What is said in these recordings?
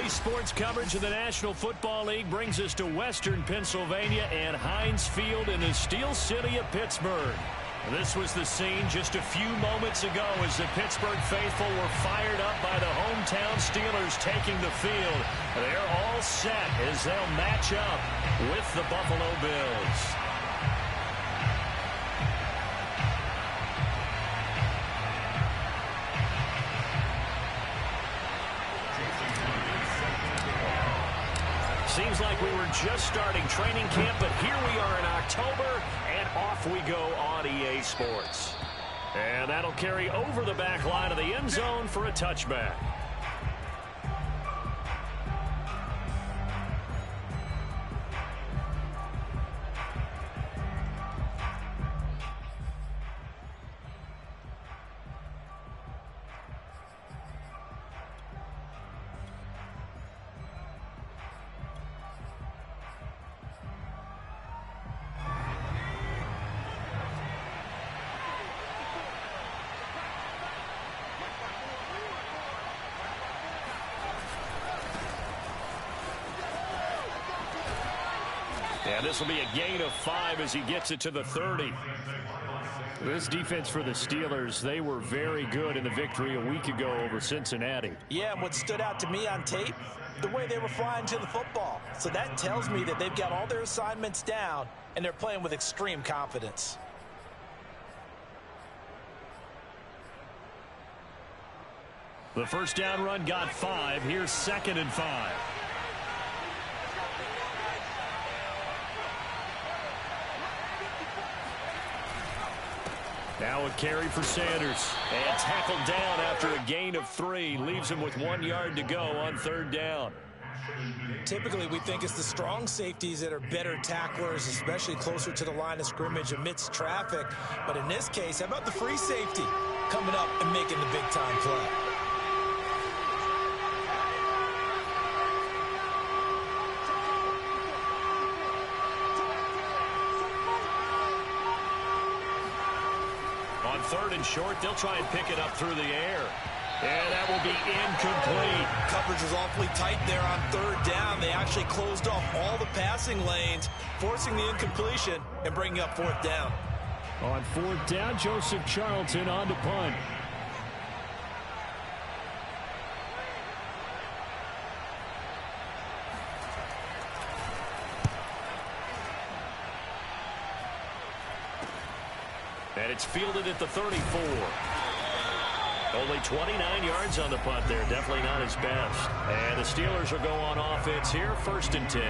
Daily sports coverage of the National Football League brings us to Western Pennsylvania and Heinz Field in the Steel City of Pittsburgh. This was the scene just a few moments ago as the Pittsburgh faithful were fired up by the hometown Steelers taking the field. They're all set as they'll match up with the Buffalo Bills. Seems like we were just starting training camp, but here we are in October, and off we go on EA Sports. And that'll carry over the back line of the end zone for a touchback. And this will be a gain of 5 as he gets it to the 30. This defense for the Steelers, they were very good in the victory a week ago over Cincinnati. Yeah, and what stood out to me on tape, the way they were flying to the football. So that tells me that they've got all their assignments down, and they're playing with extreme confidence. The first down run got 5. Here's 2nd and 5. Now a carry for Sanders. And tackled down after a gain of 3. Leaves him with 1 yard to go on 3rd down. Typically, we think it's the strong safeties that are better tacklers, especially closer to the line of scrimmage amidst traffic. But in this case, how about the free safety coming up and making the big-time play? On 3rd and short, they'll try and pick it up through the air. And that will be incomplete. Coverage was awfully tight there on 3rd down. They actually closed off all the passing lanes, forcing the incompletion and bringing up 4th down. On 4th down, Joseph Charlton on to punt. And it's fielded at the 34. Only 29 yards on the punt there. Definitely not his best. And the Steelers will go on offense here, 1st and 10.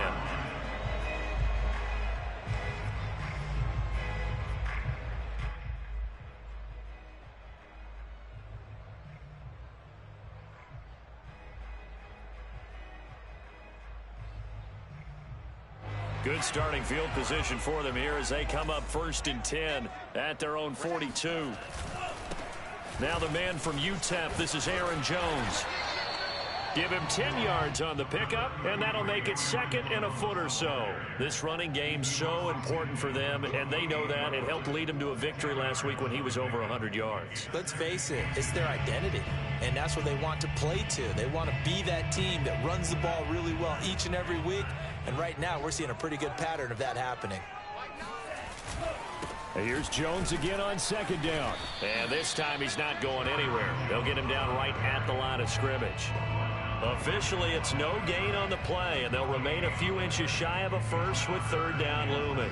Good starting field position for them here as they come up 1st and 10 at their own 42. Now the man from UTEP, this is Aaron Jones. Give him 10 yards on the pickup, and that'll make it 2nd and a foot or so. This running game's so important for them, and they know that. It helped lead them to a victory last week when he was over 100 yards. Let's face it, it's their identity, and that's what they want to play to. They want to be that team that runs the ball really well each and every week, and right now we're seeing a pretty good pattern of that happening. Here's Jones again on 2nd down. And this time he's not going anywhere. They'll get him down right at the line of scrimmage. Officially, it's no gain on the play, and they'll remain a few inches shy of a first with 3rd down looming.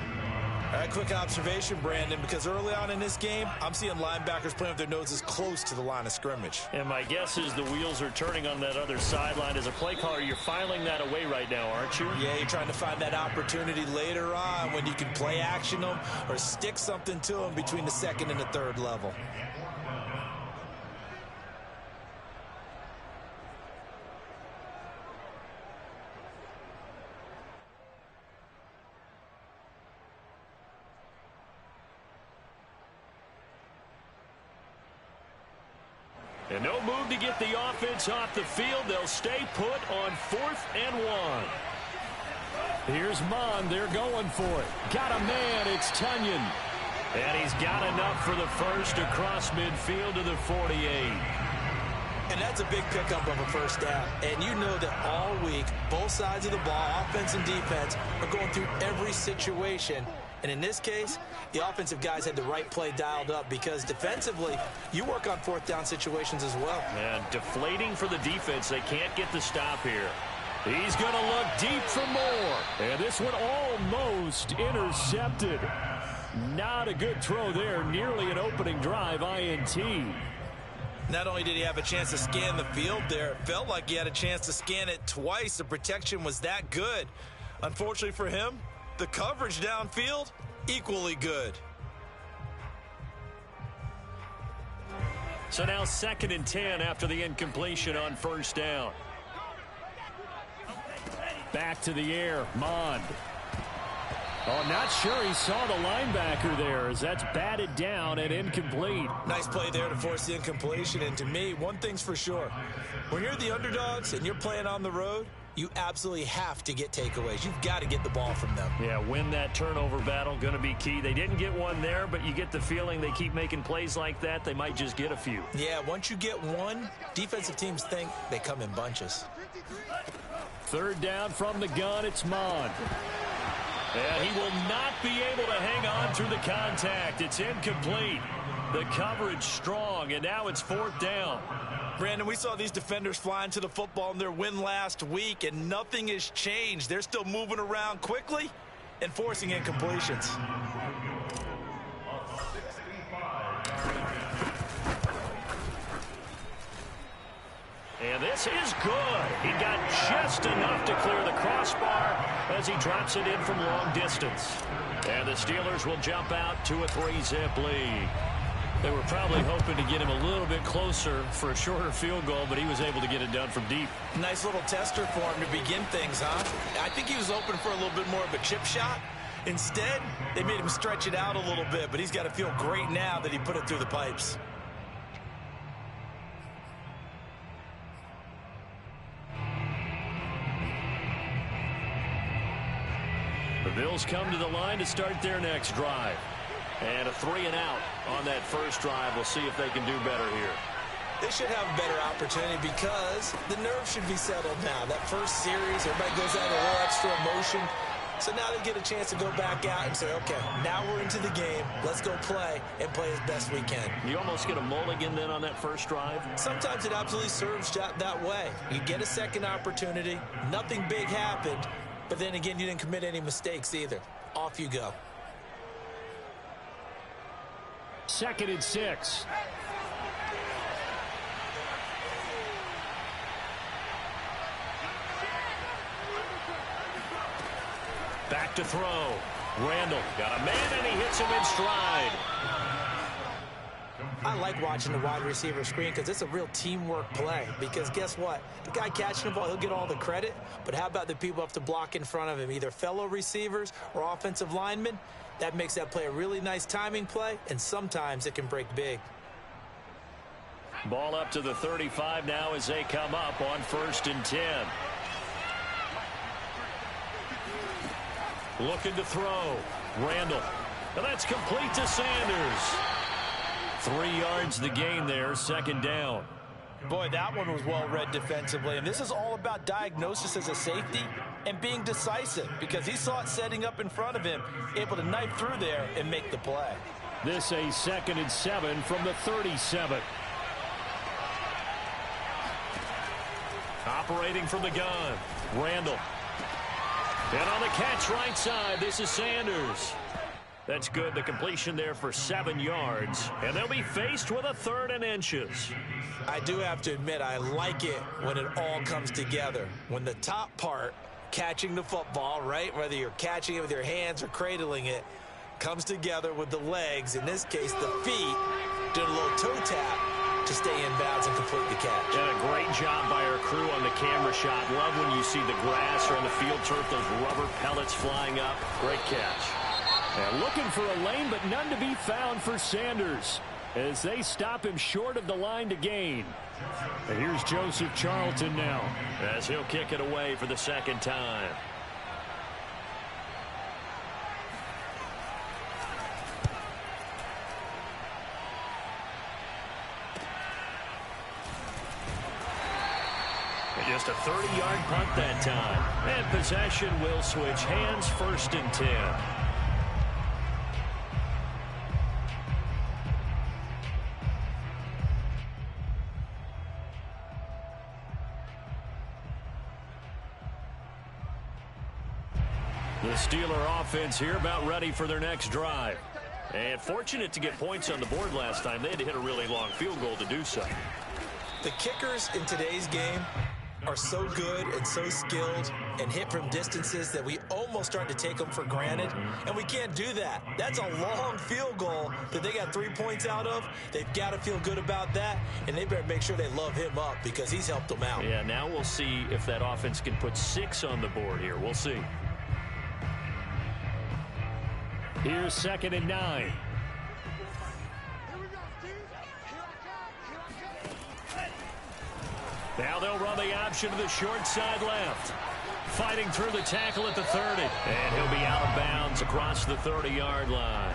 All right, quick observation, Brandon, because early on in this game, I'm seeing linebackers playing with their noses close to the line of scrimmage. And my guess is the wheels are turning on that other sideline. As a play caller, you're filing that away right now, aren't you? Yeah, you're trying to find that opportunity later on when you can play action them or stick something to them between the 2nd and the 3rd level. And no move to get the offense off the field. They'll stay put on 4th and 1. Here's Mon. They're going for it. Got a man. It's Tunyon. And he's got enough for the first across midfield to the 48. And that's a big pickup of a first down. And you know that all week, both sides of the ball, offense and defense, are going through every situation. And in this case, the offensive guys had the right play dialed up because defensively, you work on fourth down situations as well. And deflating for the defense. They can't get the stop here. He's going to look deep for more. And this one almost intercepted. Not a good throw there. Nearly an opening drive, INT. Not only did he have a chance to scan the field there, it felt like he had a chance to scan it twice. The protection was that good. Unfortunately for him, the coverage downfield, equally good. So now 2nd and 10 after the incompletion on first down. Back to the air, Mond. Oh, not sure he saw the linebacker there as that's batted down and incomplete. Nice play there to force the incompletion. And to me, one thing's for sure. When you're the underdogs and you're playing on the road, you absolutely have to get takeaways. You've got to get the ball from them. Yeah, win that turnover battle, going to be key. They didn't get one there, but you get the feeling they keep making plays like that, they might just get a few. Yeah, once you get one, defensive teams think they come in bunches. 3rd down from the gun, it's Mond. And he will not be able to hang on through the contact. It's incomplete. The coverage strong, and now it's 4th down. Brandon, we saw these defenders flying to the football in their win last week, and nothing has changed. They're still moving around quickly and forcing incompletions. And this is good. He got just enough to clear the crossbar as he drops it in from long distance. And the Steelers will jump out to a 3-zip lead. They were probably hoping to get him a little bit closer for a shorter field goal, but he was able to get it done from deep. Nice little tester for him to begin things, huh? I think he was open for a little bit more of a chip shot. Instead, they made him stretch it out a little bit, but he's got to feel great now that he put it through the pipes. The Bills come to the line to start their next drive. And a 3-and-out on that first drive. We'll see if they can do better here. They should have a better opportunity because the nerves should be settled now. That first series, everybody goes out a little extra emotion. So now they get a chance to go back out and say, okay, now we're into the game. Let's go play and play as best we can. You almost get a mulligan then on that first drive? Sometimes it absolutely serves that way. You get a second opportunity. Nothing big happened. But then again, you didn't commit any mistakes either. Off you go. 2nd and 6. Back to throw. Randall got a man, and he hits him in stride. I like watching the wide receiver screen because it's a real teamwork play. Because guess what? The guy catching the ball, he'll get all the credit. But how about the people who have to block in front of him, either fellow receivers or offensive linemen? That makes that play a really nice timing play, and sometimes it can break big. Ball up to the 35 now as they come up on 1st and 10. Looking to throw. Randall. And that's complete to Sanders. 3 yards the gain there, 2nd down. Boy, that one was well read defensively. And this is all about diagnosis as a safety and being decisive because he saw it setting up in front of him, able to knife through there and make the play. This a 2nd and 7 from the 37. Operating from the gun. Randall. And on the catch right side, this is Sanders. That's good. The completion there for 7 yards. And they'll be faced with a 3rd and inches. I do have to admit, I like it when it all comes together. When the top part, catching the football, right, whether you're catching it with your hands or cradling it, comes together with the legs, in this case the feet, doing a little toe tap to stay in bounds and complete the catch. And a great job by our crew on the camera shot. Love when you see the grass or on the field turf, those rubber pellets flying up. Great catch. And looking for a lane, but none to be found for Sanders as they stop him short of the line to gain. And here's Joseph Charlton now as he'll kick it away for the 2nd time. Just a 30-yard punt that time. And possession will switch hands, 1st and 10. The Steeler offense here about ready for their next drive. And fortunate to get points on the board last time. They had to hit a really long field goal to do so. The kickers in today's game are so good and so skilled and hit from distances that we almost start to take them for granted. And we can't do that. That's a long field goal that they got 3 points out of. They've got to feel good about that. And they better make sure they love him up because he's helped them out. Yeah, now we'll see if that offense can put 6 on the board here. We'll see. Here's 2nd and 9. Now they'll run the option to the short side left. Fighting through the tackle at the 30. And he'll be out of bounds across the 30-yard line.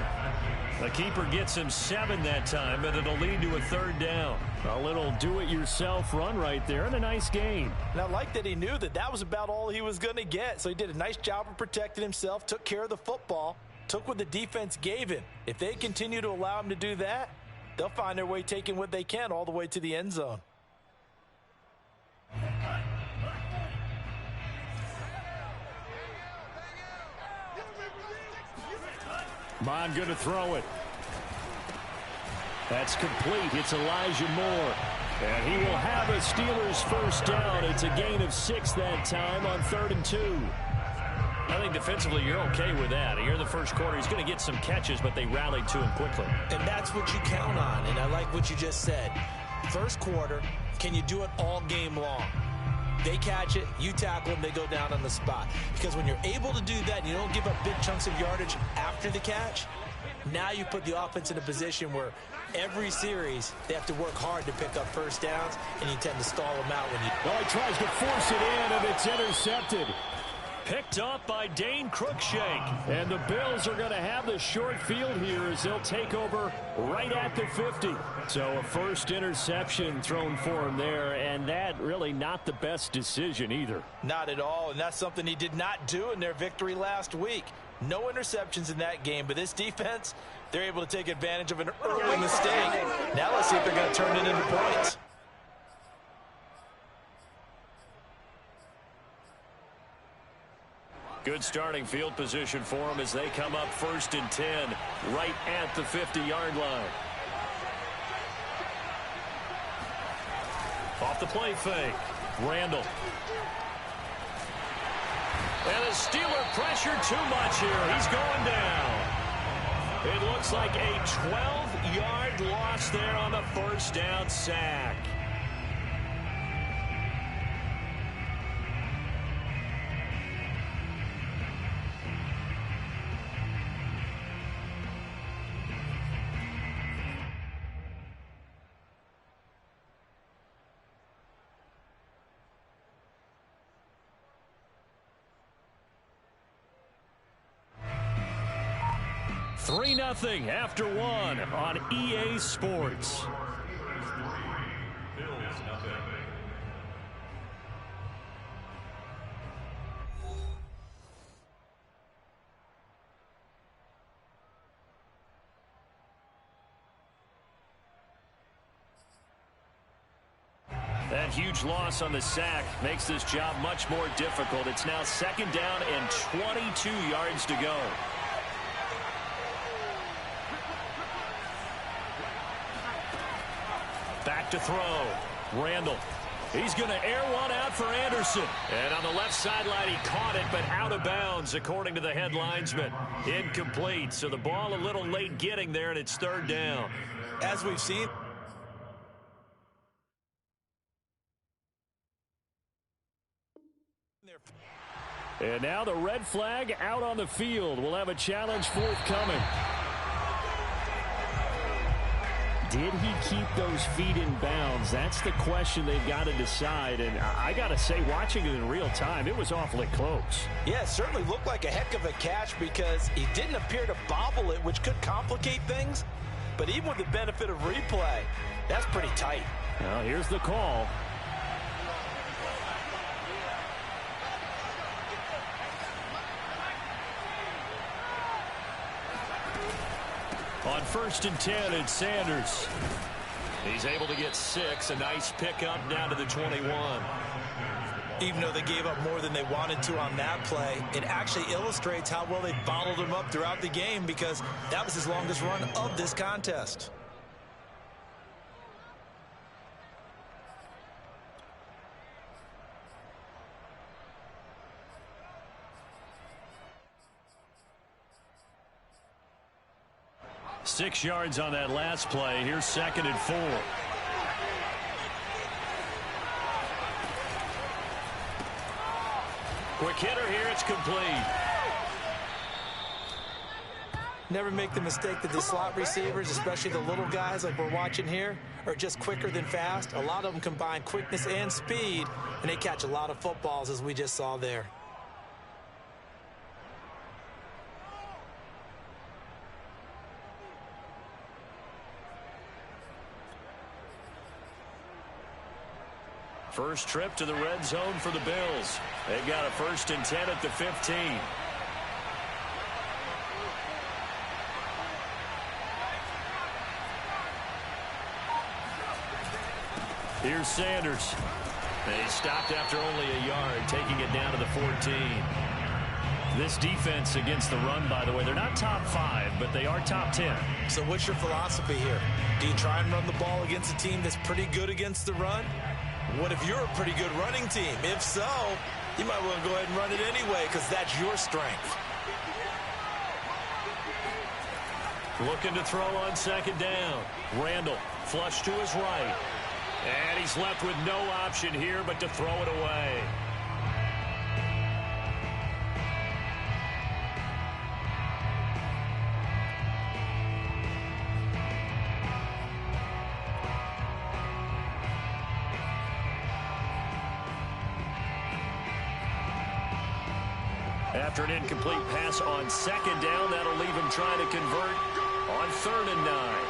The keeper gets him 7 that time, and it'll lead to a 3rd down. A little do-it-yourself run right there, and a nice gain. And I like that he knew that that was about all he was going to get. So he did a nice job of protecting himself, took care of the football, took what the defense gave him. If they continue to allow him to do that, they'll find their way taking what they can all the way to the end zone. Bond going to throw it. That's complete. It's Elijah Moore. And he will have a Steelers 1st down. It's a gain of 6 that time on 3rd and 2. I think defensively you're okay with that. Here in the first quarter, he's going to get some catches, but they rallied to him quickly. And that's what you count on, and I like what you just said. First quarter, can you do it all game long? They catch it, you tackle them, they go down on the spot. Because when you're able to do that and you don't give up big chunks of yardage after the catch, now you put the offense in a position where every series they have to work hard to pick up 1st downs, and you tend to stall them out when you... Oh, he tries to force it in, and it's intercepted. Picked up by Dane Cruikshank. And the Bills are going to have the short field here as they'll take over right at the 50. So a 1st interception thrown for him there, and that really not the best decision either. Not at all, and that's something he did not do in their victory last week. No interceptions in that game, but this defense, they're able to take advantage of an early mistake. Now let's see if they're going to turn it into points. Good starting field position for them as they come up 1st and 10 right at the 50-yard line. Off the play fake. Randall. And the Steeler pressure too much here. He's going down. It looks like a 12-yard loss there on the 1st down sack. Three 3-0 after 1 on EA Sports. That huge loss on the sack makes this job much more difficult. It's now 2nd down and 22 yards to go. Back to throw. Randall. He's going to air one out for Anderson. And on the left sideline, he caught it, but out of bounds, according to the head linesman. Incomplete. So the ball a little late getting there, and it's 3rd down. As we've seen. And now the red flag out on the field. We'll have a challenge forthcoming. Did he keep those feet in bounds? That's the question they've got to decide. And I got to say, watching it in real time, it was awfully close. Yeah, it certainly looked like a heck of a catch because he didn't appear to bobble it, which could complicate things. But even with the benefit of replay, that's pretty tight. Well, here's the call. first and 10, it's Sanders. He's able to get 6. A nice pickup down to the 21. Even though they gave up more than they wanted to on that play, it actually illustrates how well they bottled him up throughout the game, because that was his longest run of this contest. Six yards on that last play. Here's 2nd and 4. Quick hitter here. It's complete. Never make the mistake that the slot receivers, especially the little guys like we're watching here, are just quicker than fast. A lot of them combine quickness and speed, and they catch a lot of footballs, as we just saw there. First trip to the red zone for the Bills. They've got a 1st and 10 at the 15. Here's Sanders. They stopped after only a yard, taking it down to the 14. This defense against the run, by the way, they're not top 5, but they are top 10. So what's your philosophy here? Do you try and run the ball against a team that's pretty good against the run? What if you're a pretty good running team? If so, you might want to go ahead and run it anyway, because that's your strength. Looking to throw on 2nd down. Randall flush to his right. And he's left with no option here but to throw it away. After an incomplete pass on 2nd down, that'll leave him trying to convert on 3rd and 9.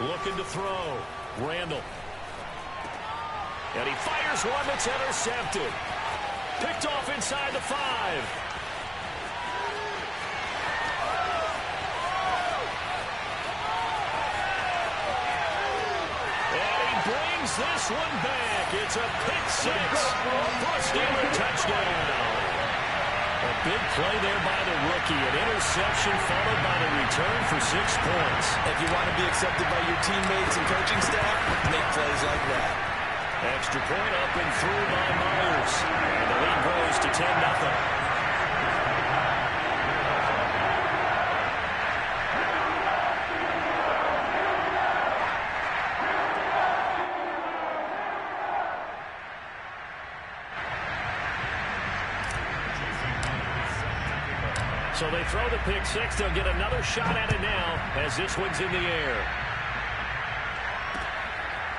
Looking to throw. Randall. And he fires one that's intercepted. Picked off inside the 5. This one back. It's a pick 6 for a Steeler touchdown. A big play there by the rookie. An interception followed by the return for 6 points. If you want to be accepted by your teammates and coaching staff, make plays like that. Extra point up and through by Myers. And the lead grows to 10-0. So they throw the pick 6. They'll get another shot at it now as this one's in the air.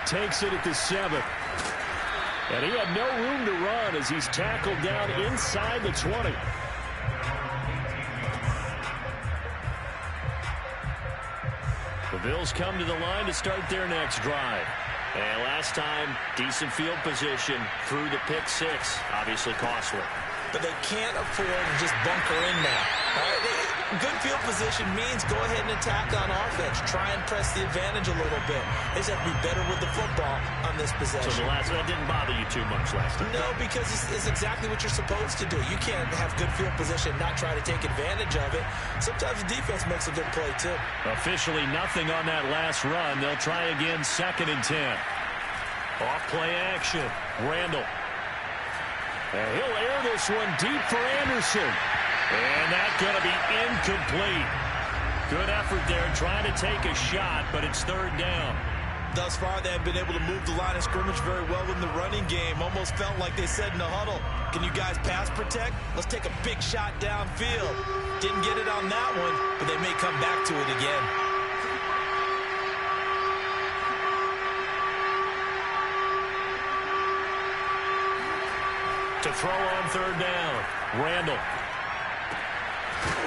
Takes it at the 7. And he had no room to run as he's tackled down inside the 20. The Bills come to the line to start their next drive. And last time, decent field position through the pick 6. Obviously costly. But they can't afford to just bunker in now. Good field position means go ahead and attack on offense. Try and press the advantage a little bit. They just have to be better with the football on this possession. So that didn't bother you too much last time? No, because it's exactly what you're supposed to do. You can't have good field position and not try to take advantage of it. Sometimes the defense makes a good play, too. Officially nothing on that last run. They'll try again 2nd and 10. Off play action. Randall. And he'll air this one deep for Anderson. And that's going to be incomplete. Good effort there trying to take a shot, but it's 3rd down. Thus far, they have been able to move the line of scrimmage very well in the running game. Almost felt like they said in the huddle, can you guys pass protect? Let's take a big shot downfield. Didn't get it on that one, but they may come back to it again. To throw on 3rd down. Randall.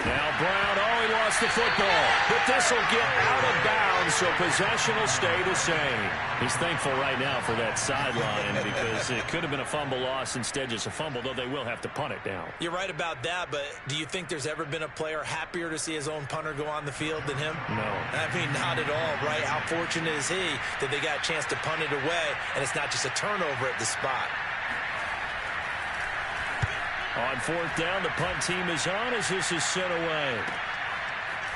Now Brown, he lost the football. But this will get out of bounds So possession will stay the same. He's thankful right now for that sideline because it could have been a fumble loss, instead just a fumble, though they will have to punt it down. You're right about that, but do you think there's ever been a player happier to see his own punter go on the field than him? No. I mean, not at all, right? How fortunate is he that they got a chance to punt it away, and it's not just a turnover at the spot. On fourth down, the punt team is on as this is sent away.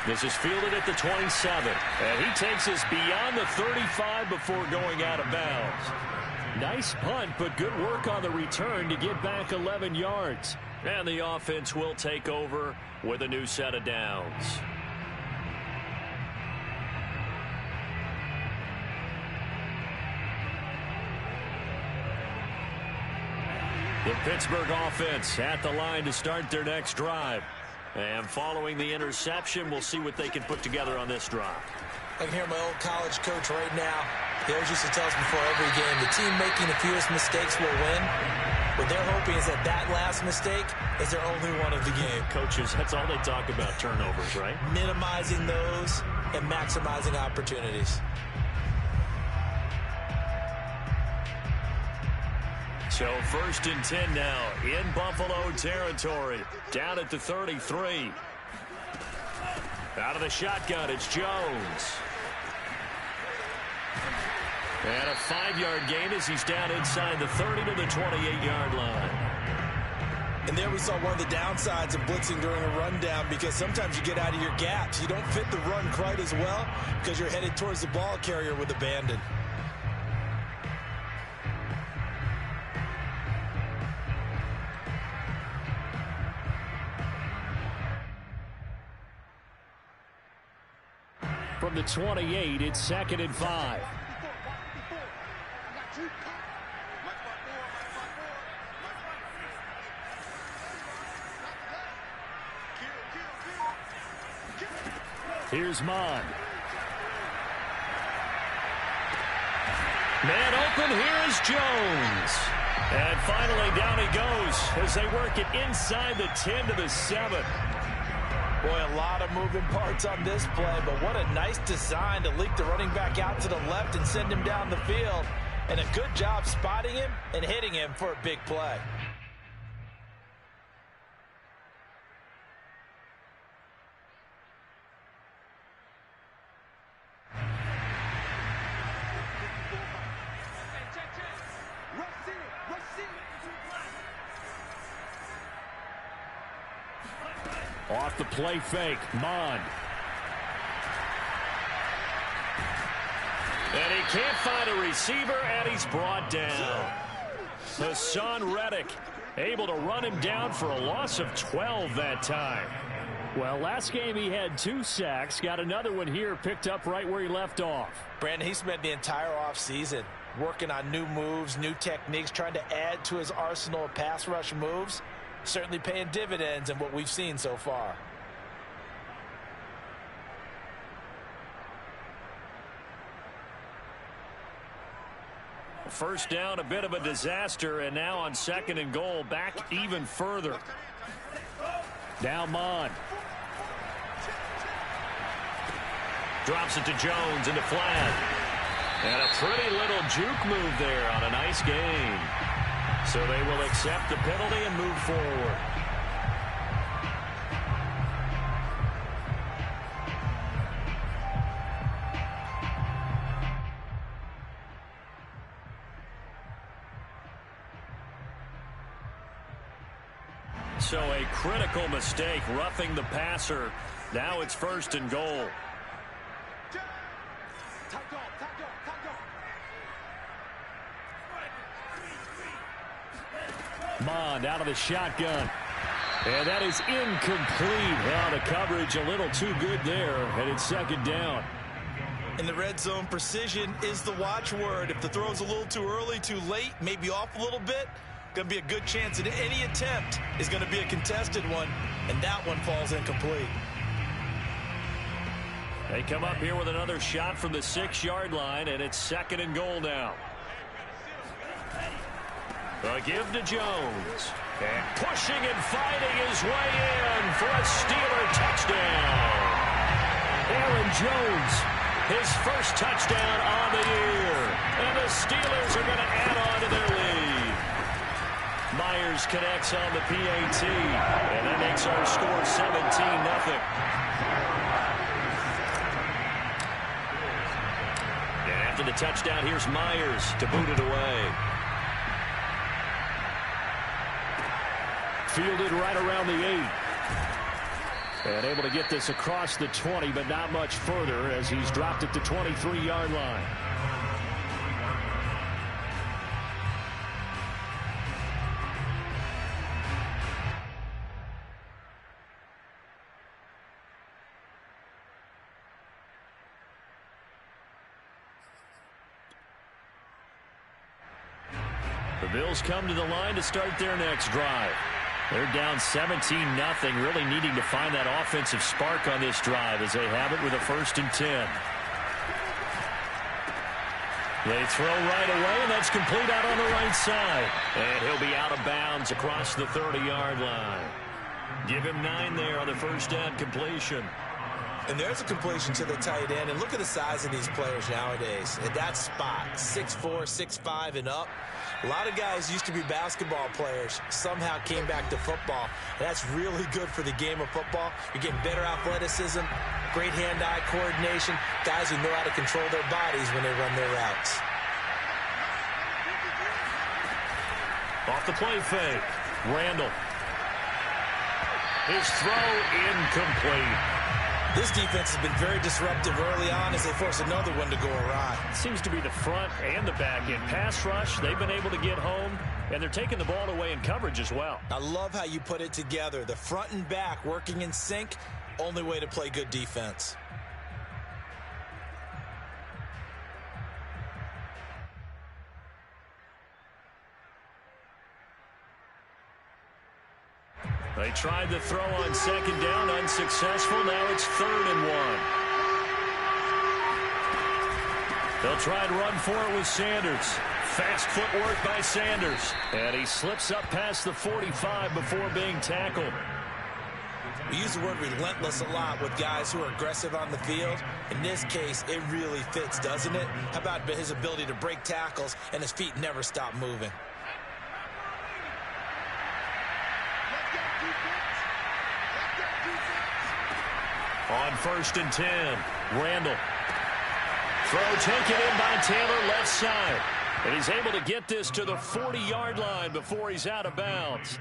This is fielded at the 27. And he takes us beyond the 35 before going out of bounds. Nice punt, but good work on the return to get back 11 yards. And the offense will take over with a new set of downs. The Pittsburgh offense at the line to start their next drive. And following the interception, we'll see what they can put together on this drive. I can hear my old college coach right now. He always used to tell us before every game, the team making the fewest mistakes will win. What they're hoping is that that last mistake is their only one of the game. Coaches, that's all they talk about, turnovers, right? Minimizing those and maximizing opportunities. So first and 10 now in Buffalo territory. Down at the 33. Out of the shotgun, it's Jones. And a 5-yard gain as he's down inside the 30 to the 28-yard line. And there we saw one of the downsides of blitzing during a rundown, because sometimes you get out of your gaps. You don't fit the run quite as well because you're headed towards the ball carrier with abandon. From the 28, it's 2nd and 5. Here's Mond. Man open, here is Jones. And finally down he goes as they work it inside the 10 to the 7. Boy, a lot of moving parts on this play, but what a nice design to leak the running back out to the left and send him down the field. And a good job spotting him and hitting him for a big play. Off the play fake, Mond. And he can't find a receiver, and he's brought down. Hassan Reddick able to run him down for a loss of 12 that time. Well, last game he had 2 sacks. Got another one here, picked up right where he left off. Brandon, he spent the entire offseason working on new moves, new techniques, trying to add to his arsenal of pass rush moves. Certainly paying dividends in what we've seen so far. First down, a bit of a disaster, and now on 2nd and goal, back even further. Now Mond. Drops it to Jones into flat. And a pretty little juke move there on a nice gain. So they will accept the penalty and move forward. So a critical mistake, roughing the passer. Now it's 1st and goal. Mond out of the shotgun. And that is incomplete. Well, the coverage a little too good there, and it's 2nd down. In the red zone, precision is the watchword. If the throw's a little too early, too late, maybe off a little bit, going to be a good chance that any attempt is going to be a contested one, and that one falls incomplete. They come up here with another shot from the 6-yard line, and it's 2nd and goal now. A give to Jones. And pushing and fighting his way in for a Steeler touchdown. Aaron Jones His first touchdown on the year. And the Steelers are going to add on to their lead. Myers connects on the PAT. And that makes our score 17-0. And after the touchdown, here's Myers to boot it away. Fielded right around the 8. And able to get this across the 20, but not much further as he's dropped at the 23-yard line. The Bills come to the line to start their next drive. They're down 17-0, really needing to find that offensive spark on this drive as they have it with a 1st and 10. They throw right away, and that's complete out on the right side. And he'll be out of bounds across the 30-yard line. Give him 9 there on the first down completion. And there's a completion to the tight end. And look at the size of these players nowadays. At that spot, 6'4", 6'5", and up. A lot of guys used to be basketball players, somehow came back to football. That's really good for the game of football. You're getting better athleticism, great hand-eye coordination, guys who know how to control their bodies when they run their routes. Off the play fake, Randall. His throw incomplete. This defense has been very disruptive early on as they force another one to go awry. Seems to be the front and the back end. Pass rush, they've been able to get home, and they're taking the ball away in coverage as well. I love how you put it together. The front and back working in sync, only way to play good defense. They tried the throw on 2nd down, unsuccessful. Now it's 3rd and 1. They'll try and run for it with Sanders. Fast footwork by Sanders. And he slips up past the 45 before being tackled. We use the word relentless a lot with guys who are aggressive on the field. In this case, it really fits, doesn't it? How about his ability to break tackles and his feet never stop moving? On 1st and 10, Randall. Throw taken in by Taylor, left side. And he's able to get this to the 40-yard line before he's out of bounds.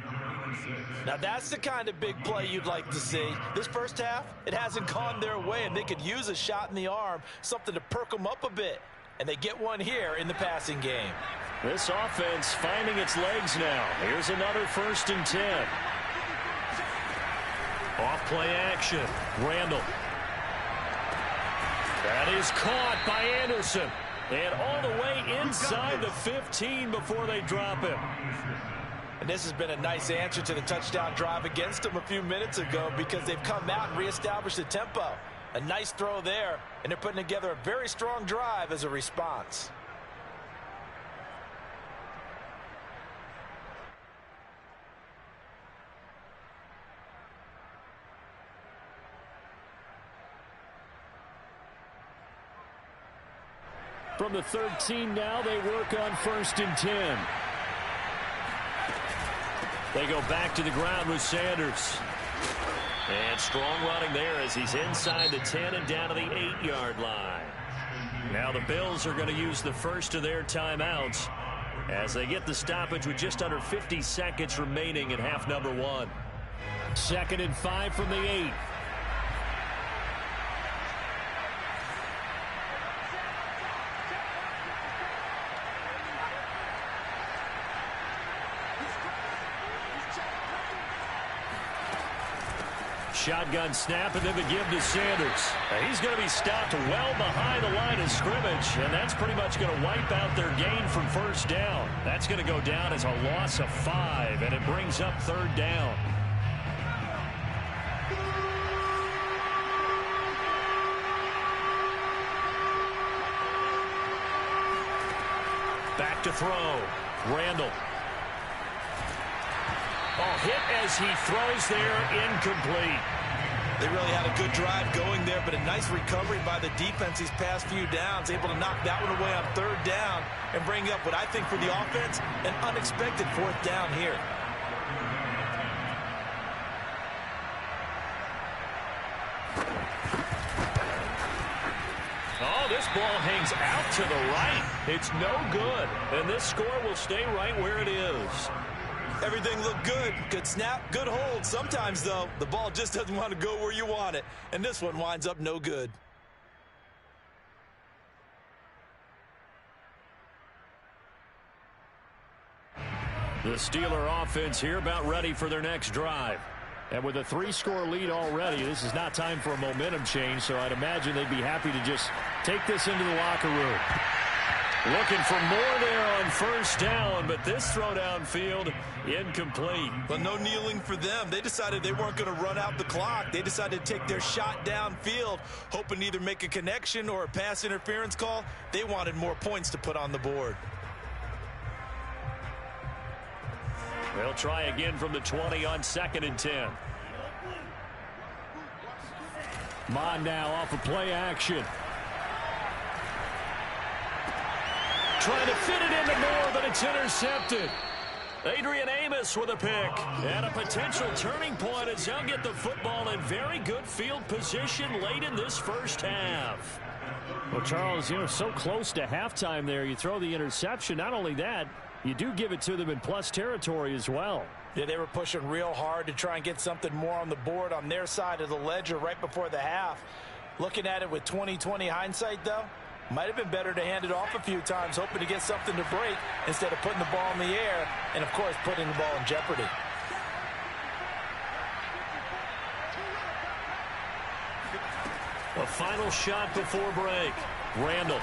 Now that's the kind of big play you'd like to see. This first half, it hasn't gone their way, and they could use a shot in the arm, something to perk them up a bit. And they get one here in the passing game. This offense finding its legs now. Here's another 1st and 10. Off play action. Randall. That is caught by Anderson. And all the way inside the 15 before they drop him. And this has been a nice answer to the touchdown drive against them a few minutes ago because they've come out and reestablished the tempo. A nice throw there, and they're putting together a very strong drive as a response. From the 13 now, they work on 1st and 10. They go back to the ground with Sanders. And strong running there as he's inside the 10 and down to the 8-yard line. Now the Bills are going to use the first of their timeouts as they get the stoppage with just under 50 seconds remaining in half number 1. 2nd and 5 from the 8. Shotgun snap and then the give to Sanders. And he's going to be stopped well behind the line of scrimmage, and that's pretty much going to wipe out their gain from 1st down. That's going to go down as a loss of 5, and it brings up 3rd down. Back to throw. Randall. Oh, hit as he throws there, incomplete. They really had a good drive going there, but a nice recovery by the defense these past few downs, able to knock that one away on third down and bring up what I think for the offense, an unexpected fourth down here. Oh, this ball hangs out to the right. It's no good, and this score will stay right where it is. Everything looked good. Good snap, good hold. Sometimes, though, the ball just doesn't want to go where you want it, and this one winds up no good. The Steeler offense here about ready for their next drive. And with a 3-score lead already, this is not time for a momentum change, so I'd imagine they'd be happy to just take this into the locker room. Looking for more there on first down, but this throw downfield incomplete. But no kneeling for them. They decided they weren't going to run out the clock. They decided to take their shot downfield, hoping to either make a connection or a pass interference call. They wanted more points to put on the board. They'll try again from the 20 on 2nd and 10. Mon now off of play action. Trying to fit it into Moore, but it's intercepted. Adrian Amos with a pick. And a potential turning point as they'll get the football in very good field position late in this first half. Well, Charles, so close to halftime there. You throw the interception. Not only that, you do give it to them in plus territory as well. Yeah, they were pushing real hard to try and get something more on the board on their side of the ledger right before the half. Looking at it with 20/20 hindsight, though, might have been better to hand it off a few times, hoping to get something to break instead of putting the ball in the air and, of course, putting the ball in jeopardy. A final shot before break. Randall.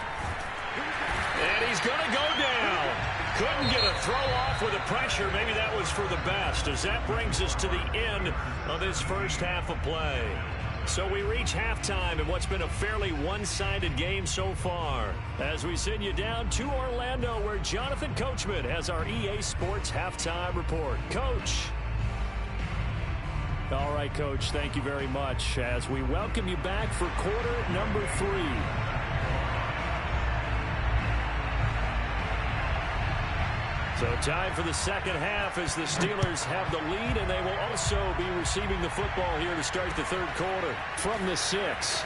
And he's going to go down. Couldn't get a throw off with the pressure. Maybe that was for the best, as that brings us to the end of this first half of play. So we reach halftime in what's been a fairly one-sided game so far, as we send you down to Orlando, where Jonathan Coachman has our EA Sports halftime report. Coach. All right, Coach, thank you very much as we welcome you back for quarter number 3. So time for the second half as the Steelers have the lead, and they will also be receiving the football here to start the third quarter from the 6.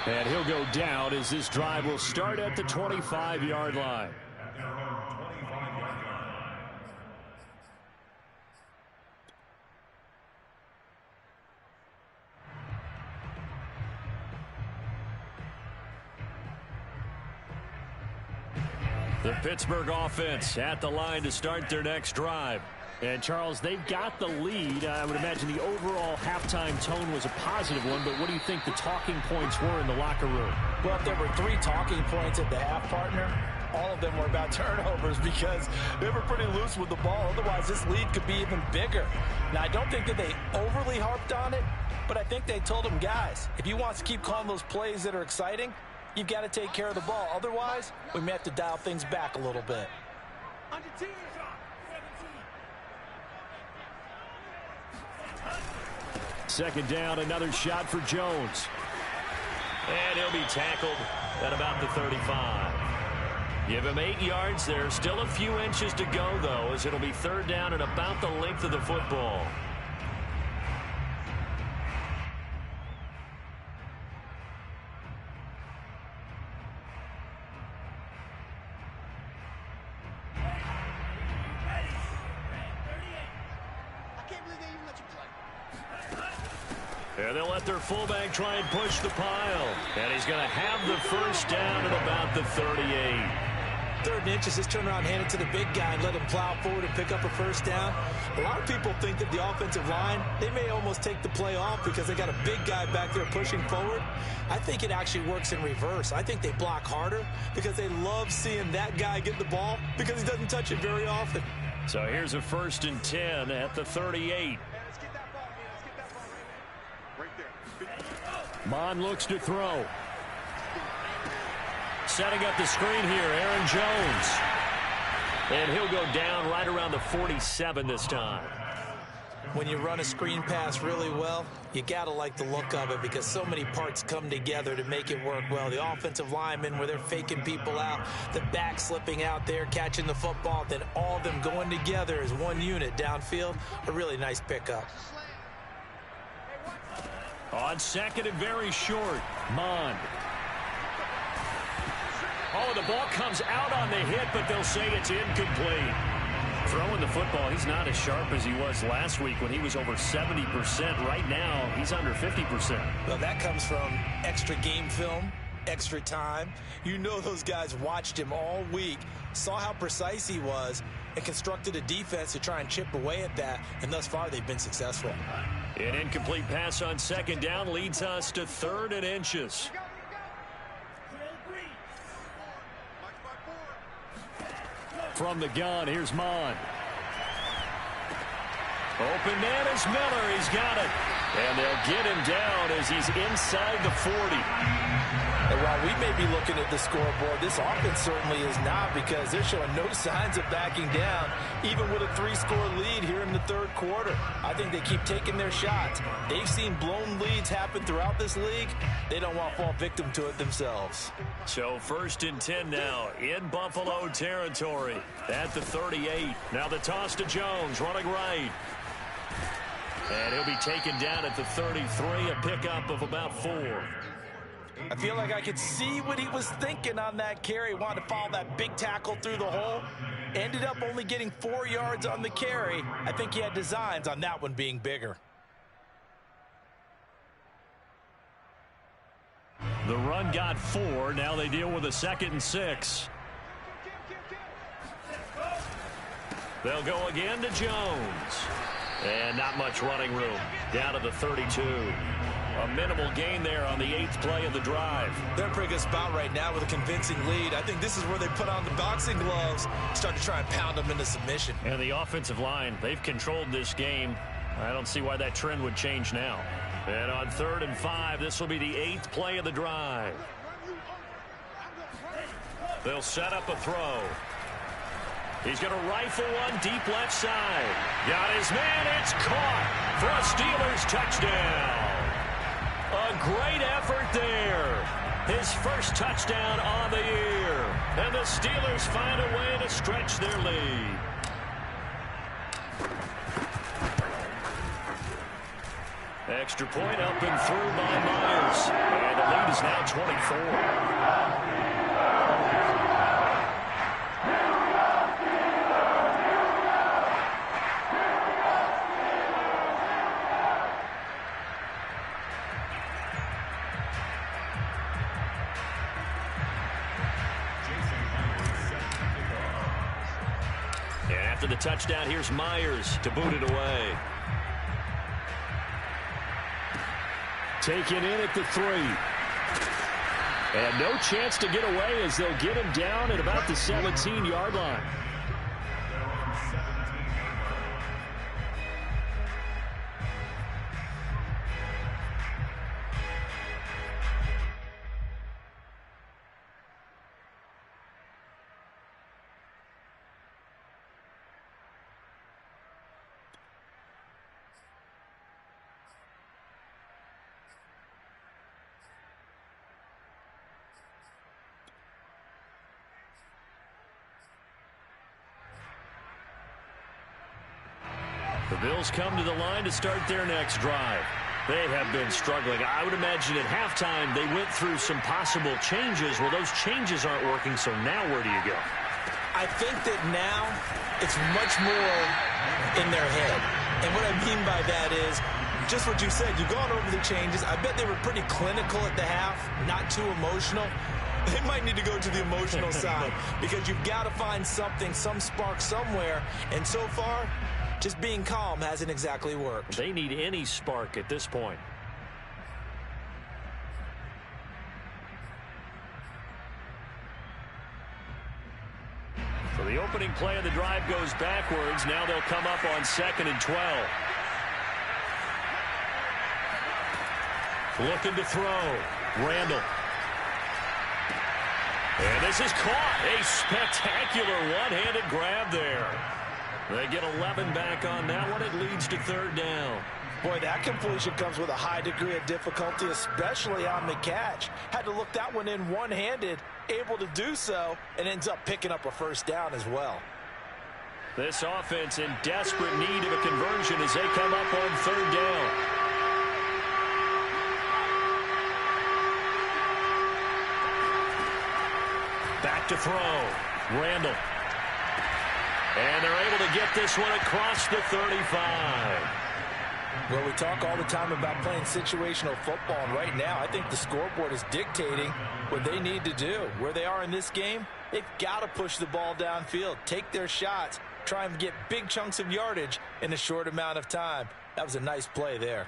And he'll go down as this drive will start at the 25-yard line. The Pittsburgh offense at the line to start their next drive. And, Charles, they've got the lead. I would imagine the overall halftime tone was a positive one, but what do you think the talking points were in the locker room? Well, if there were 3 talking points at the half, partner, all of them were about turnovers because they were pretty loose with the ball. Otherwise, this lead could be even bigger. Now, I don't think that they overly harped on it, but I think they told them, guys, if you want to keep calling those plays that are exciting, you've got to take care of the ball. Otherwise, we may have to dial things back a little bit. Second down, another shot for Jones. And he'll be tackled at about the 35. Give him 8 yards there. Still a few inches to go, though, as it'll be third down and about the length of the football. And they'll let their fullback try and push the pile. And he's going to have the first down at about the 38. 3rd and inches, just turn around, hand it to the big guy, and let him plow forward and pick up a first down. A lot of people think that the offensive line, they may almost take the play off because they got a big guy back there pushing forward. I think it actually works in reverse. I think they block harder because they love seeing that guy get the ball because he doesn't touch it very often. So here's a 1st and 10 at the 38. Mon looks to throw. Setting up the screen here, Aaron Jones. And he'll go down right around the 47 this time. When you run a screen pass really well, you got to like the look of it because so many parts come together to make it work well. The offensive linemen, where they're faking people out, the back slipping out there, catching the football, then all of them going together as one unit downfield. A really nice pickup. On second and very short, Mond. Oh, the ball comes out on the hit, but they'll say it's incomplete. Throwing the football, he's not as sharp as he was last week when he was over 70%. Right now, he's under 50%. Well, that comes from extra game film, extra time. You know those guys watched him all week, saw how precise he was, and constructed a defense to try and chip away at that, and thus far they've been successful. An incomplete pass on second down leads us to 3rd and inches. From the gun, here's Mond. Open man is Miller. He's got it. And they'll get him down as he's inside the 40. And while we may be looking at the scoreboard, this offense certainly is not, because they're showing no signs of backing down, even with a 3-score lead here in the 3rd quarter. I think they keep taking their shots. They've seen blown leads happen throughout this league. They don't want to fall victim to it themselves. So 1st and 10 now in Buffalo territory at the 38. Now the toss to Jones, running right. And he'll be taken down at the 33, a pickup of about 4. I feel like I could see what he was thinking on that carry. Wanted to follow that big tackle through the hole. Ended up only getting 4 yards on the carry. I think he had designs on that one being bigger. The run got 4. Now they deal with a 2nd and 6. They'll go again to Jones. And not much running room. Down to the 32. A minimal gain there on the 8th play of the drive. They're in a pretty good spot right now with a convincing lead. I think this is where they put on the boxing gloves, start to try and pound them into submission. And the offensive line, they've controlled this game. I don't see why that trend would change now. And on 3rd and 5, this will be the 8th play of the drive. They'll set up a throw. He's going to rifle one deep left side. Got his man. It's caught for a Steelers touchdown. A great effort there. His first touchdown on the year. And the Steelers find a way to stretch their lead. Extra point up and through by Myers. And the lead is now 24. The touchdown, here's Myers to boot it away. Taken in at the 3. And no chance to get away as they'll get him down at about the 17-yard line. The Bills come to the line to start their next drive. They have been struggling. I would imagine at halftime they went through some possible changes. Well, those changes aren't working, so now where do you go? I think that now it's much more in their head. And what I mean by that is just what you said. You've gone over the changes. I bet they were pretty clinical at the half, not too emotional. They might need to go to the emotional side because you've got to find something, some spark somewhere. And so far, just being calm hasn't exactly worked. They need any spark at this point. So the opening play of the drive goes backwards. Now they'll come up on 2nd and 12. Looking to throw. Randall. And this is caught. A spectacular one-handed grab there. They get 11 back on that one. It leads to third down. Boy, that completion comes with a high degree of difficulty, especially on the catch. Had to look that one in one-handed, able to do so, and ends up picking up a first down as well. This offense in desperate need of a conversion as they come up on third down. Back to throw. Randall. And they're able to get this one across the 35. Well, we talk all the time about playing situational football, and right now I think the scoreboard is dictating what they need to do. Where they are in this game, they've got to push the ball downfield, take their shots, try and get big chunks of yardage in a short amount of time. That was a nice play there.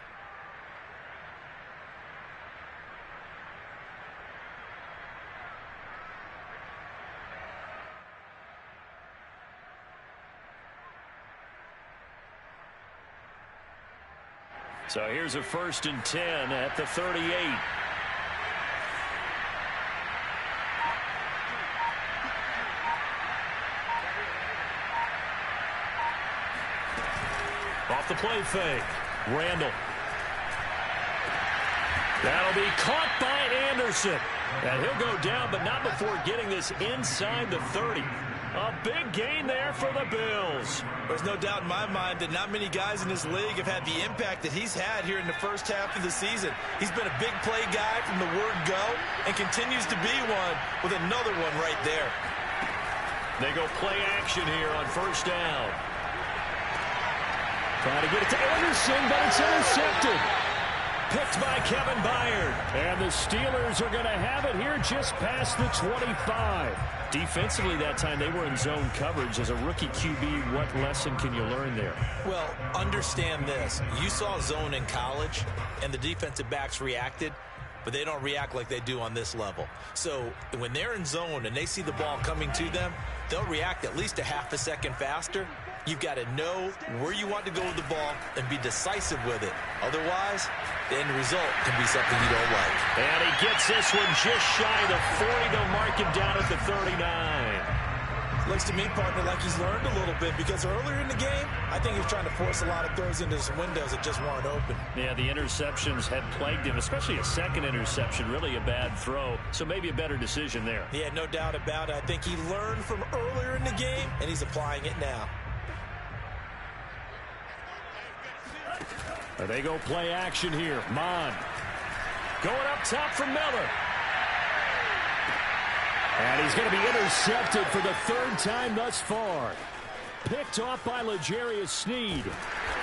So here's a 1st and 10 at the 38. Off the play fake. Randall. That'll be caught by Anderson. And he'll go down, but not before getting this inside the 30. A big gain there for the Bills. There's no doubt in my mind that not many guys in this league have had the impact that he's had here in the first half of the season. He's been a big play guy from the word go and continues to be one with another one right there. They go play action here on first down. Trying to get it to Anderson, but it's intercepted. Picked by Kevin Byard. And the Steelers are going to have it here just past the 25. Defensively that time, they were in zone coverage. As a rookie QB, what lesson can you learn there? Well, understand this. You saw zone in college, and the defensive backs reacted, but they don't react like they do on this level. So when they're in zone and they see the ball coming to them, they'll react at least a half a second faster. You've got to know where you want to go with the ball and be decisive with it. Otherwise, the end result can be something you don't like. And he gets this one just shy of the 40. They'll mark him down at the 39. Looks to me, partner, like he's learned a little bit because earlier in the game, I think he was trying to force a lot of throws into some windows that just weren't open. Yeah, the interceptions had plagued him, especially a second interception, really a bad throw. So maybe a better decision there. Yeah, no doubt about it. I think he learned from earlier in the game, and he's applying it now. They go play action here. Mon going up top for Miller. And he's going to be intercepted for the third time thus far. Picked off by L'Jarius Sneed.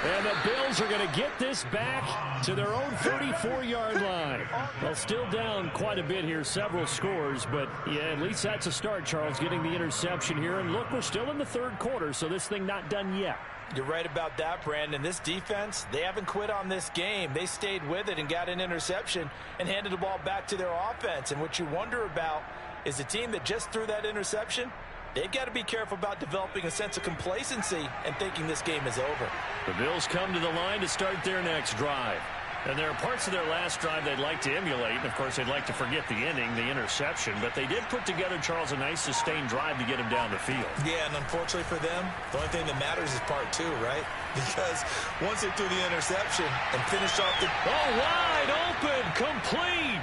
And the Bills are going to get this back to their own 34-yard line. Well, still down quite a bit here, several scores. But, yeah, at least that's a start, Charles, getting the interception here. And, look, we're still in the third quarter, so this thing not done yet. You're right about that, Brandon. This defense, they haven't quit on this game. They stayed with it and got an interception and handed the ball back to their offense. And what you wonder about is the team that just threw that interception, they've got to be careful about developing a sense of complacency and thinking this game is over. The Bills come to the line to start their next drive. And there are parts of their last drive they'd like to emulate. And, of course, they'd like to forget the ending, the interception. But they did put together, Charles, a nice sustained drive to get him down the field. Yeah, and unfortunately for them, the only thing that matters is part two, right? Because once they threw the interception and finished off the... Oh, wide open, complete.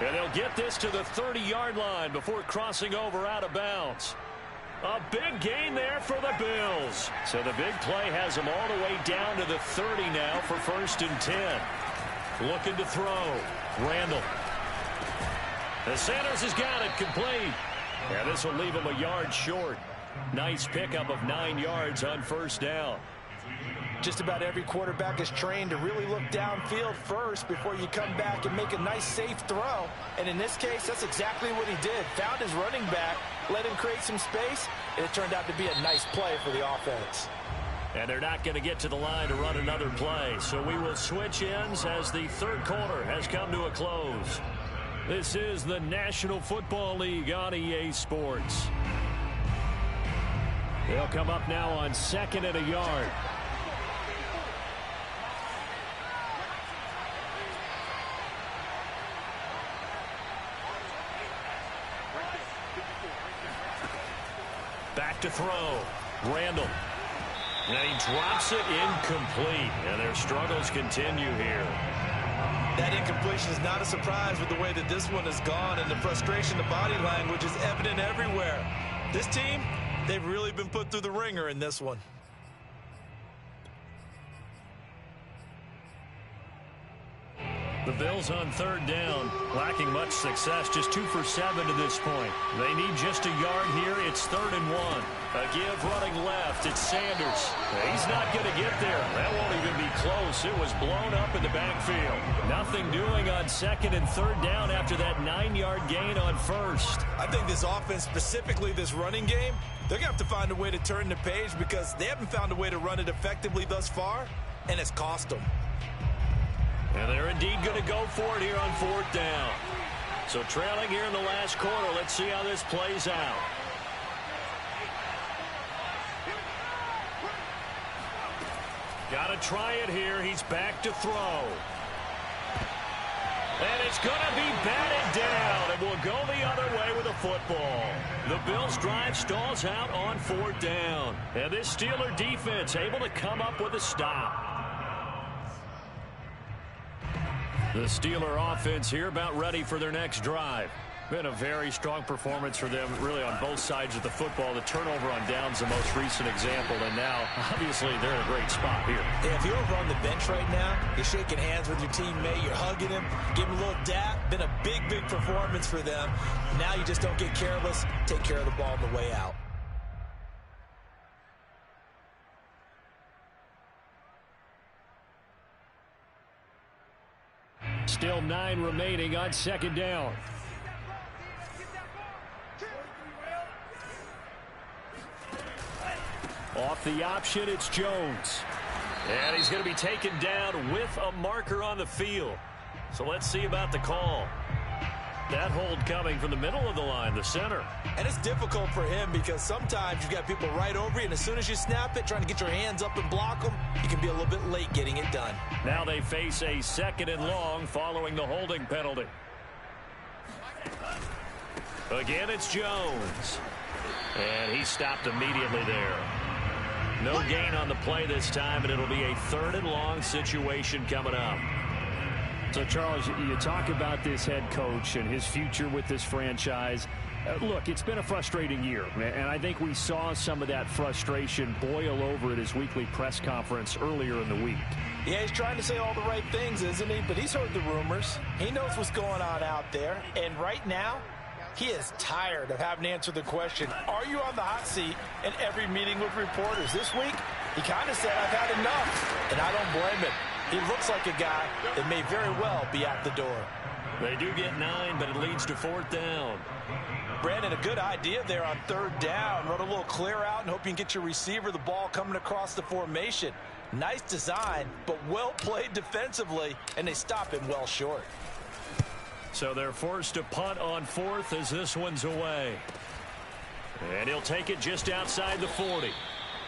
And they'll get this to the 30-yard line before crossing over out of bounds. A big gain there for the Bills. So the big play has them all the way down to the 30 now for 1st and 10. Looking to throw. Randall. The Sanders has got it complete. Yeah, this will leave him a yard short. Nice pickup of 9 yards on first down. Just about every quarterback is trained to really look downfield first before you come back and make a nice, safe throw. And in this case, that's exactly what he did. Found his running back, let him create some space, and it turned out to be a nice play for the offense. And they're not going to get to the line to run another play. So we will switch ends as the third quarter has come to a close. This is the National Football League on EA Sports. They'll come up now on 2nd and a yard. Back to throw. Randall. And he drops it incomplete. And their struggles continue here. That incompletion is not a surprise with the way that this one has gone, and the frustration, the body language is evident everywhere. This team, they've really been put through the ringer in this one. The Bills on third down, lacking much success, just 2 for 7 to this point. They need just a yard here. It's 3rd and 1. A give running left. It's Sanders. He's not going to get there. That won't even be close. It was blown up in the backfield. Nothing doing on 2nd and 3rd down after that 9-yard gain on 1st. I think this offense, specifically this running game, they're going to have to find a way to turn the page because they haven't found a way to run it effectively thus far, and it's cost them. And they're indeed going to go for it here on 4th down. So trailing here in the last quarter. Let's see how this plays out. Got to try it here. He's back to throw. And it's going to be batted down. And will go the other way with the football. The Bills' drive stalls out on 4th down. And this Steeler defense able to come up with a stop. The Steeler offense here about ready for their next drive. Been a very strong performance for them, really, on both sides of the football. The turnover on downs the most recent example, and now, obviously, they're in a great spot here. Yeah, if you're over on the bench right now, you're shaking hands with your teammate, you're hugging him, giving him a little dap. Been a big, big performance for them. Now you just don't get careless. Take care of the ball on the way out. Still 9 remaining on 2nd down. Off the option, it's Jones. And he's going to be taken down with a marker on the field. So let's see about the call. That hold coming from the middle of the line, the center. And it's difficult for him because sometimes you've got people right over you, and as soon as you snap it, trying to get your hands up and block them, you can be a little bit late getting it done. Now they face a 2nd and long following the holding penalty. Again, it's Jones. And he stopped immediately there. No gain on the play this time, and it'll be a 3rd and long situation coming up. So, Charles, you talk about this head coach and his future with this franchise. Look, it's been a frustrating year, and I think we saw some of that frustration boil over at his weekly press conference earlier in the week. Yeah, he's trying to say all the right things, isn't he? But he's heard the rumors. He knows what's going on out there. And right now, he is tired of having to answer the question, are you on the hot seat in every meeting with reporters? This week, he kind of said, I've had enough, and I don't blame him. He looks like a guy that may very well be at the door. They do get 9, but it leads to 4th down. Brandon, a good idea there on 3rd down. Run a little clear out and hope you can get your receiver the ball coming across the formation. Nice design, but well played defensively, and they stop him well short. So they're forced to punt on 4th as this one's away. And he'll take it just outside the 40.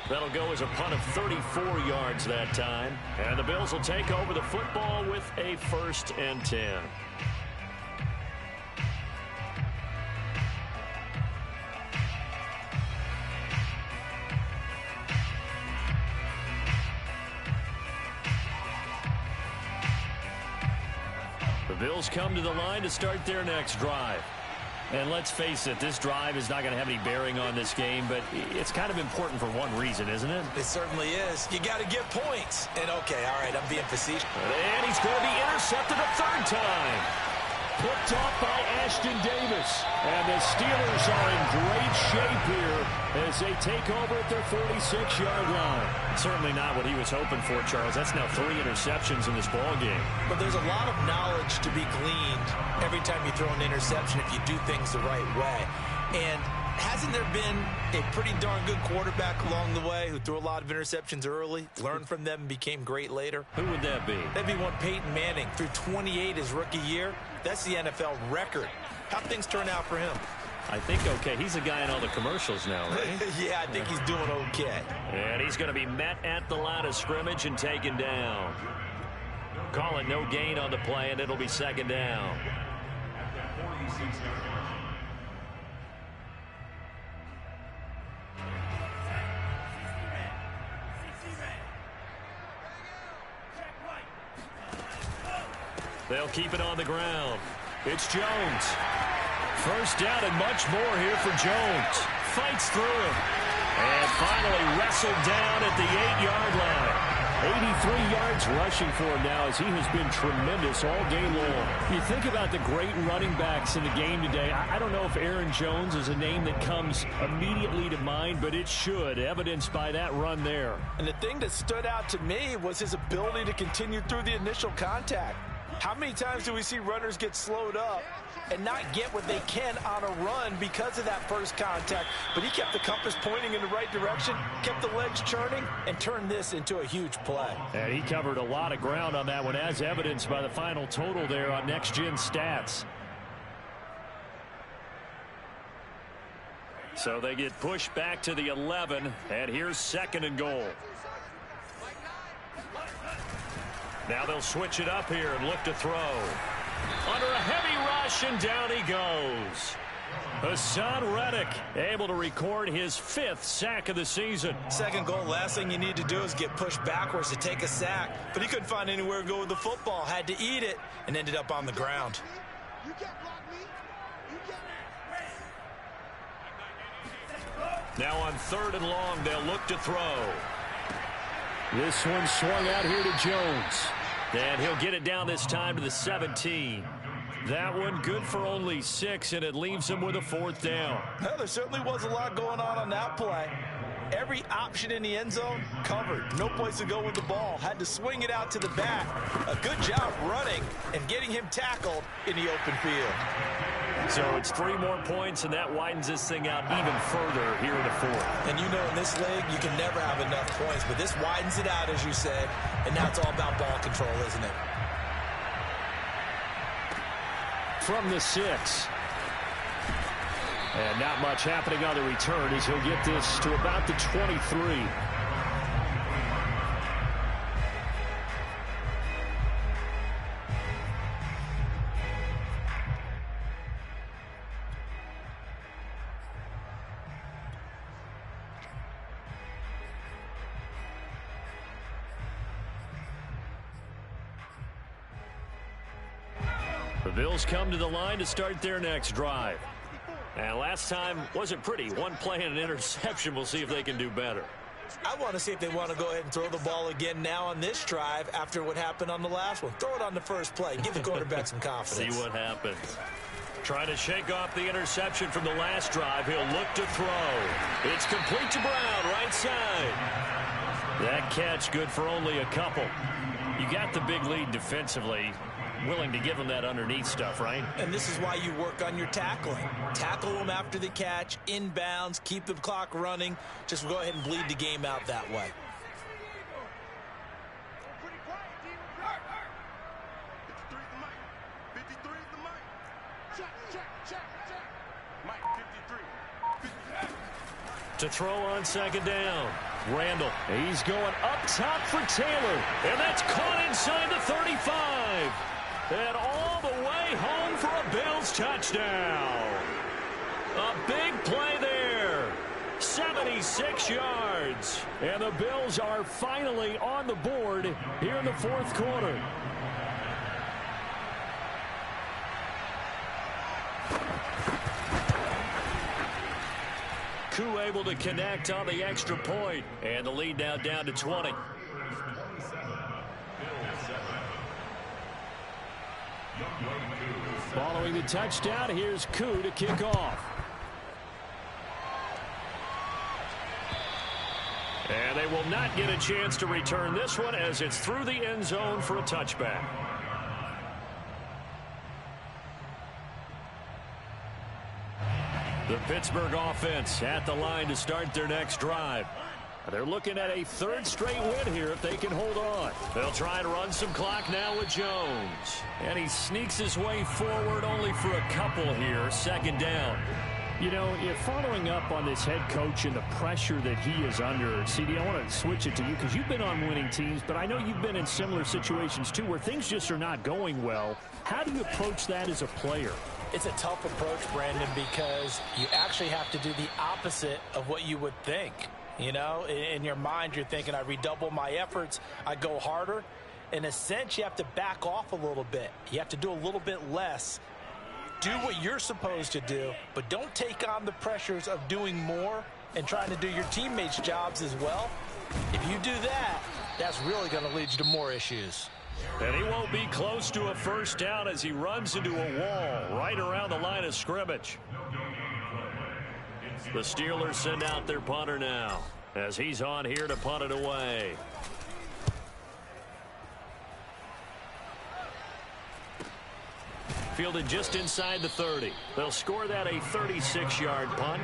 That'll go as a punt of 34 yards that time. And the Bills will take over the football with a 1st and 10. The Bills come to the line to start their next drive. And let's face it, this drive is not going to have any bearing on this game, but it's kind of important for one reason, isn't it? It certainly is. You got to get points. And okay, all right, I'm being facetious. And he's going to be intercepted a 3rd time. Picked off by Ashton Davis. And the Steelers are in great shape here as they take over at their 46-yard line. Certainly not what he was hoping for, Charles. That's now 3 interceptions in this ball game. But there's a lot of knowledge to be gleaned every time you throw an interception if you do things the right way. And hasn't there been a pretty darn good quarterback along the way who threw a lot of interceptions early, learned from them, and became great later? Who would that be? That'd be one Peyton Manning. Threw 28 his rookie year. That's the NFL record. How'd things turn out for him? I think okay. He's a guy in all the commercials now, right? Yeah, I think he's doing okay. And he's going to be met at the line of scrimmage and taken down. Call it no gain on the play, and it'll be 2nd down. They'll keep it on the ground. It's Jones. First down and much more here for Jones. Fights through him. And finally wrestled down at the 8-yard line. 83 yards rushing for him now as he has been tremendous all day long. You think about the great running backs in the game today. I don't know if Aaron Jones is a name that comes immediately to mind, but it should, evidenced by that run there. And the thing that stood out to me was his ability to continue through the initial contact. How many times do we see runners get slowed up and not get what they can on a run because of that first contact? But he kept the compass pointing in the right direction, kept the legs churning, and turned this into a huge play. And he covered a lot of ground on that one, as evidenced by the final total there on Next Gen Stats. So they get pushed back to the 11, and here's 2nd and goal. Now they'll switch it up here and look to throw. Under a heavy rush, and down he goes. Hassan Reddick able to record his 5th sack of the season. 2nd goal, last thing you need to do is get pushed backwards to take a sack. But he couldn't find anywhere to go with the football. Had to eat it and ended up on the ground. Now on 3rd and long, they'll look to throw. This one swung out here to Jones. And he'll get it down this time to the 17. That one good for only 6, and it leaves him with a 4th down. Well, there certainly was a lot going on that play. Every option in the end zone covered. No place to go with the ball. Had to swing it out to the back. A good job running and getting him tackled in the open field. So it's 3 more points, and that widens this thing out even further here in the 4th. And you know, in this league, you can never have enough points, but this widens it out, as you said, and now it's all about ball control, isn't it? From the 6. And not much happening on the return as he'll get this to about the 23. The Bills come to the line to start their next drive. And last time wasn't pretty. 1 play and an interception. We'll see if they can do better. I want to see if they want to go ahead and throw the ball again now on this drive after what happened on the last one. Throw it on the first play. Give the quarterback some confidence. See what happens. Trying to shake off the interception from the last drive. He'll look to throw. It's complete to Brown, right side. That catch good for only a couple. You got the big lead defensively. Willing to give them that underneath stuff, right? And this is why you work on your tackling. Tackle them after the catch, inbounds, keep the clock running. Just go ahead and bleed the game out that way. To throw on 2nd down. Randall. He's going up top for Taylor. And that's caught inside the 35. And all the way home for a Bills touchdown. A big play there. 76 yards. And the Bills are finally on the board here in the 4th quarter. Koo able to connect on the extra point. And the lead now down to 20. Following the touchdown, here's Koo to kick off. And they will not get a chance to return this one as it's through the end zone for a touchback. The Pittsburgh offense at the line to start their next drive. They're looking at a 3rd straight win here if they can hold on. They'll try and run some clock now with Jones. And he sneaks his way forward only for a couple here. 2nd down. You know, following up on this head coach and the pressure that he is under, CD, I want to switch it to you because you've been on winning teams, but I know you've been in similar situations too where things just are not going well. How do you approach that as a player? It's a tough approach, Brandon, because you actually have to do the opposite of what you would think. You know, in your mind, you're thinking, I redouble my efforts, I go harder. In a sense, you have to back off a little bit. You have to do a little bit less. Do what you're supposed to do, but don't take on the pressures of doing more and trying to do your teammates' jobs as well. If you do that, that's really going to lead you to more issues. And he won't be close to a first down as he runs into a wall right around the line of scrimmage. The Steelers send out their punter now as he's on here to punt it away. Fielded just inside the 30. They'll score that a 36-yard punt.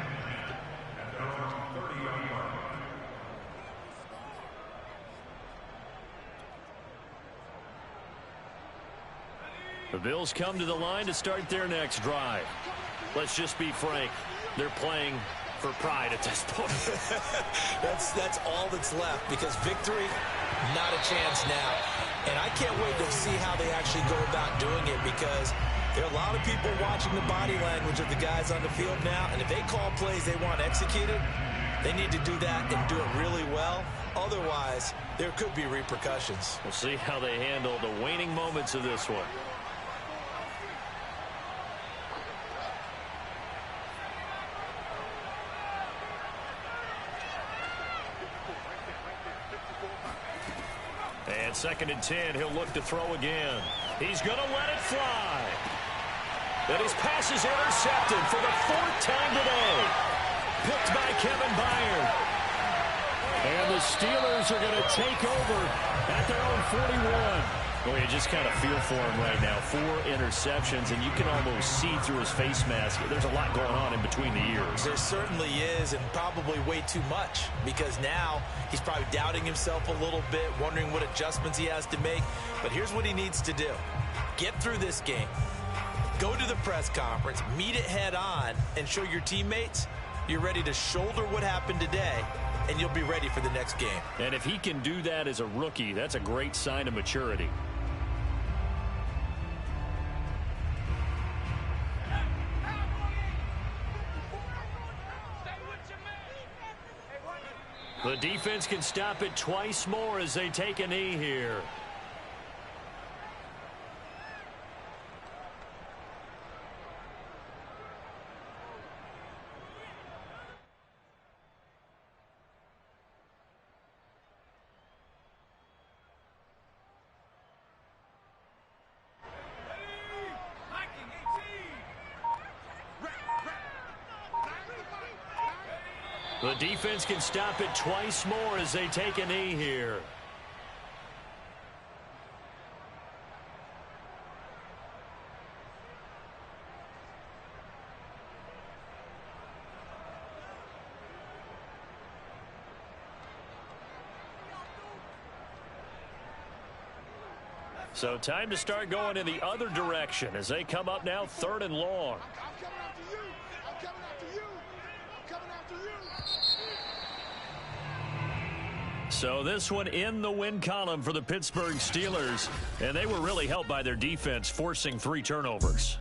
The Bills come to the line to start their next drive. Let's just be frank. They're playing for pride at this point. That's all that's left, because victory, not a chance now. And I can't wait to see how they actually go about doing it, because there are a lot of people watching the body language of the guys on the field now, and if they call plays they want executed, they need to do that and do it really well. Otherwise, there could be repercussions. We'll see how they handle the waning moments of this one. And 2nd and 10, he'll look to throw again. He's going to let it fly. And his pass is intercepted for the 4th time today. Picked by Kevin Byard. And the Steelers are going to take over at their own 41. Well, you just kind of feel for him right now. 4 interceptions, and you can almost see through his face mask. There's a lot going on in between the ears. There certainly is, and probably way too much, because now he's probably doubting himself a little bit, wondering what adjustments he has to make. But here's what he needs to do. Get through this game. Go to the press conference, meet it head on, and show your teammates you're ready to shoulder what happened today, and you'll be ready for the next game. And if he can do that as a rookie, that's a great sign of maturity. The defense can stop it twice more as they take a knee here. The defense can stop it twice more as they take a knee here. So time to start going in the other direction as they come up now 3rd and long. So this one in the win column for the Pittsburgh Steelers, and they were really helped by their defense forcing 3 turnovers.